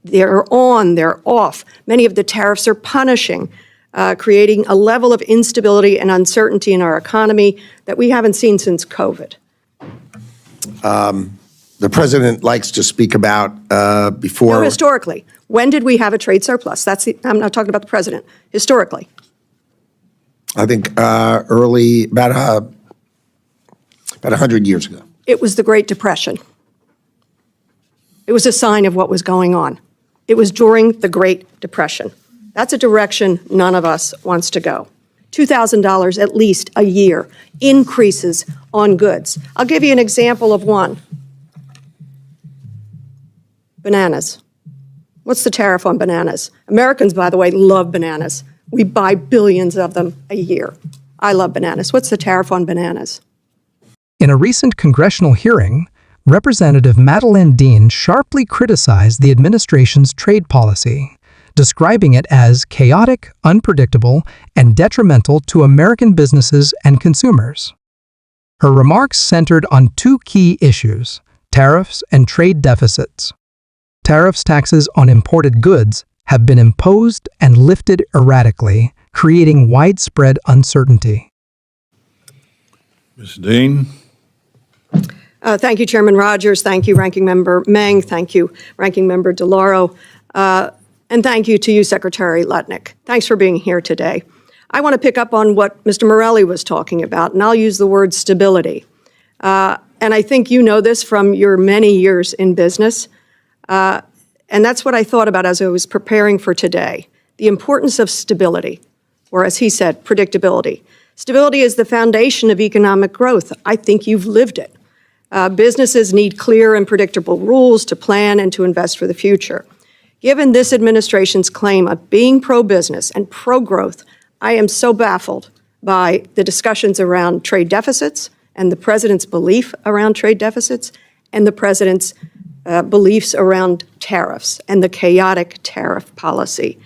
They're on, they're off. Many of the tariffs are punishing, creating a level of instability and uncertainty in our economy that we haven't seen since COVID. The president likes to speak about before. No, historically. When did we have a trade surplus? I'm not talking about the president. Historically. I think early, about 100 years ago. It was the Great Depression. It was a sign of what was going on. It was during the Great Depression. That's a direction none of us wants to go. $2,000 at least a year increases on goods. I'll give you an example of one. Bananas. What's the tariff on bananas? Americans, by the way, love bananas. We buy billions of them a year. I love bananas. What's the tariff on bananas? In a recent congressional hearing, Representative Madeleine Dean sharply criticized the administration's trade policy, describing it as chaotic, unpredictable, and detrimental to American businesses and consumers. Her remarks centered on two key issues: tariffs and trade deficits. Tariffs taxes on imported goods have been imposed and lifted erratically, creating widespread uncertainty. Ms. Dean. Thank you, Chairman Rogers. Thank you, Ranking Member Meng. Thank you, Ranking Member DeLauro. And thank you to you, Secretary Lutnick. Thanks for being here today. I want to pick up on what Mr. Morelli was talking about, and I'll use the word stability. And I think you know this from your many years in business. And that's what I thought about as I was preparing for today, the importance of stability, or as he said, predictability. Stability is the foundation of economic growth. I think you've lived it. Businesses need clear and predictable rules to plan and to invest for the future. Given this administration's claim of being pro-business and pro-growth, I am so baffled by the discussions around trade deficits and the president's belief around trade deficits and the president's beliefs around tariffs and the chaotic tariff policy.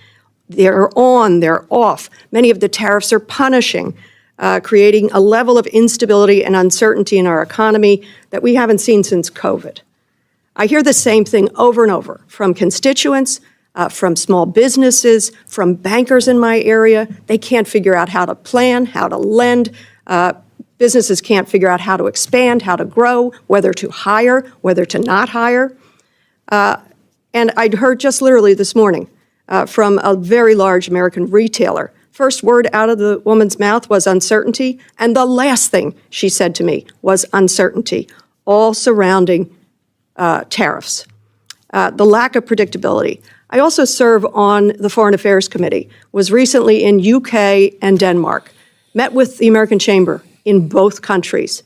They're on, they're off. Many of the tariffs are punishing, creating a level of instability and uncertainty in our economy that we haven't seen since COVID. I hear the same thing over and over from constituents, from small businesses, from bankers in my area. They can't figure out how to plan, how to lend. Businesses can't figure out how to expand, how to grow, whether to hire, whether to not hire. And I'd heard just literally this morning from a very large American retailer. First word out of the woman's mouth was uncertainty, and the last thing she said to me was uncertainty, all surrounding tariffs. The lack of predictability. I also serve on the Foreign Affairs Committee, was recently in UK and Denmark, met with the American Chamber in both countries.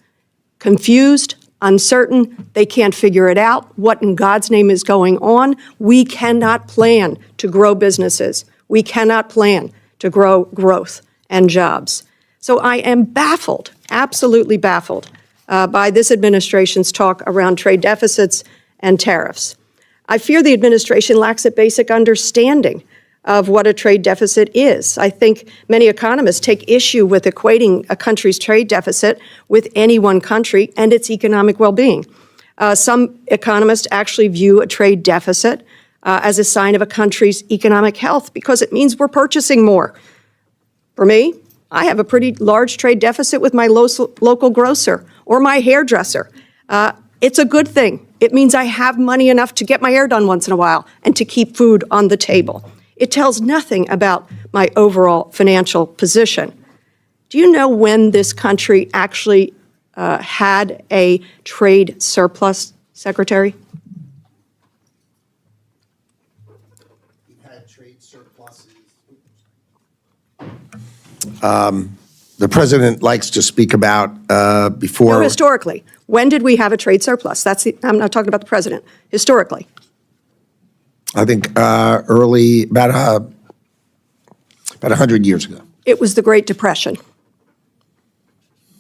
Confused, uncertain, they can't figure it out. What in God's name is going on? We cannot plan to grow businesses. We cannot plan to grow growth and jobs. So I am baffled, absolutely baffled, by this administration's talk around trade deficits and tariffs. I fear the administration lacks a basic understanding of what a trade deficit is. I think many economists take issue with equating a country's trade deficit with any one country and its economic well-being. Some economists actually view a trade deficit as a sign of a country's economic health because it means we're purchasing more. For me, I have a pretty large trade deficit with my local grocer or my hairdresser. It's a good thing. It means I have money enough to get my hair done once in a while and to keep food on the table. It tells nothing about my overall financial position. Do you know when this country actually had a trade surplus, Secretary? We've had trade surpluses. The president likes to speak about before. No, historically. When did we have a trade surplus? I'm not talking about the president. Historically. I think early, about 100 years ago. It was the Great Depression.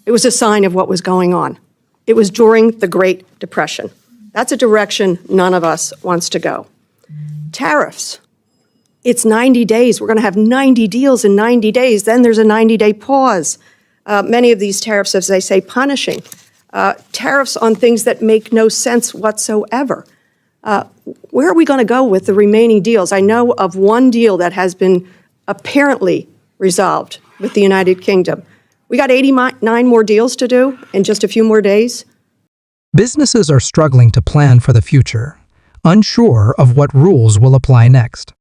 It was a sign of what was going on. It was during the Great Depression. That's a direction none of us wants to go. Tariffs. It's 90 days. We're going to have 90 deals in 90 days. Then there's a 90-day pause. Many of these tariffs, as they say, punishing. Tariffs on things that make no sense whatsoever. Where are we going to go with the remaining deals? I know of one deal that has been apparently resolved with the United Kingdom. We got 89 more deals to do in just a few more days. Businesses are struggling to plan for the future, unsure of what rules will apply next.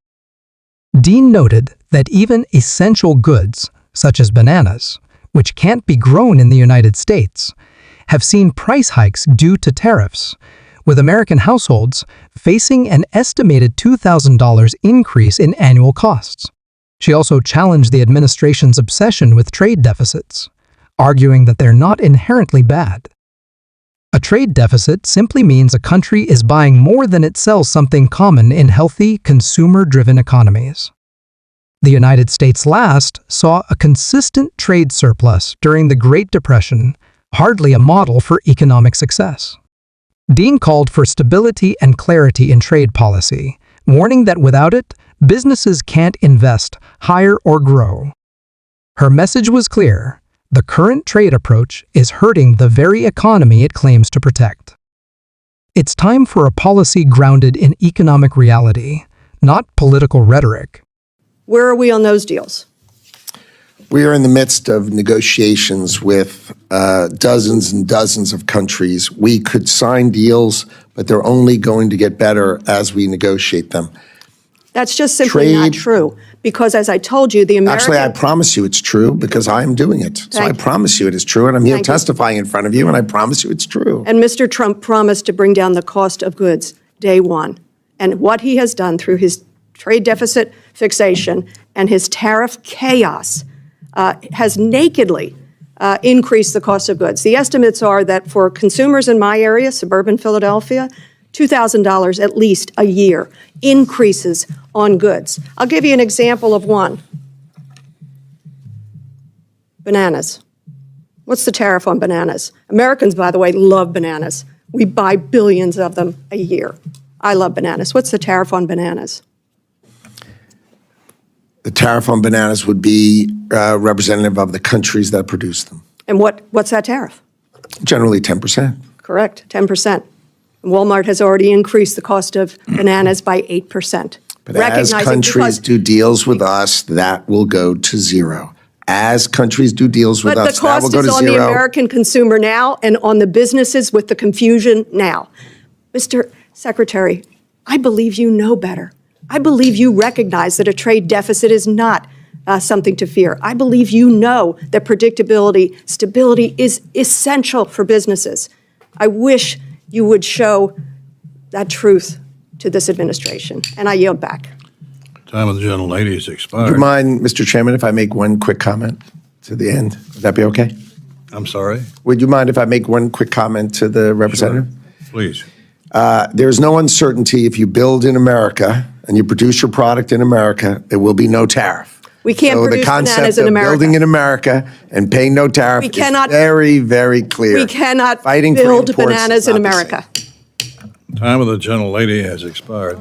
Dean noted that even essential goods, such as bananas, which can't be grown in the United States, have seen price hikes due to tariffs, with American households facing an estimated $2,000 increase in annual costs. She also challenged the administration's obsession with trade deficits, arguing that they're not inherently bad. A trade deficit simply means a country is buying more than it sells, something common in healthy, consumer-driven economies. The United States last saw a consistent trade surplus during the Great Depression, hardly a model for economic success. Dean called for stability and clarity in trade policy, warning that without it, businesses can't invest, hire, or grow. Her message was clear: the current trade approach is hurting the very economy it claims to protect. It's time for a policy grounded in economic reality, not political rhetoric. Where are we on those deals? We are in the midst of negotiations with dozens and dozens of countries. We could sign deals, but they're only going to get better as we negotiate them. That's just simply not true, because as I told you, the American... Actually, I promise you it's true because I'm doing it. So I promise you it is true, and I'm here testifying in front of you, and I promise you it's true. And Mr. Trump promised to bring down the cost of goods day one. And what he has done through his trade deficit fixation and his tariff chaos has nakedly increased the cost of goods. The estimates are that for consumers in my area, suburban Philadelphia, $2,000 at least a year increases on goods. I'll give you an example of one. Bananas. What's the tariff on bananas? Americans, by the way, love bananas. We buy billions of them a year. I love bananas. What's the tariff on bananas? The tariff on bananas would be representative of the countries that produce them. And what's that tariff? Generally 10%. Correct, 10%. Walmart has already increased the cost of bananas by 8%. But as countries do deals with us, that will go to zero. As countries do deals with us, that will go to zero. But the cost is on the American consumer now and on the businesses with the confusion now. Mr. Secretary, I believe you know better. I believe you recognize that a trade deficit is not something to fear. I believe you know that predictability, stability is essential for businesses. I wish you would show that truth to this administration. And I yield back. Time of the gentlelady has expired. Do you mind, Mr. Chairman, if I make one quick comment to the end? Would that be okay? I'm sorry? Would you mind if I make one quick comment to the representative? Sure. Please. There's no uncertainty if you build in America and you produce your product in America, there will be no tariff. We can't produce bananas in America. So the concept of building in America and paying no tariff is very, very clear. We cannot build bananas in America. Time of the gentlelady has expired.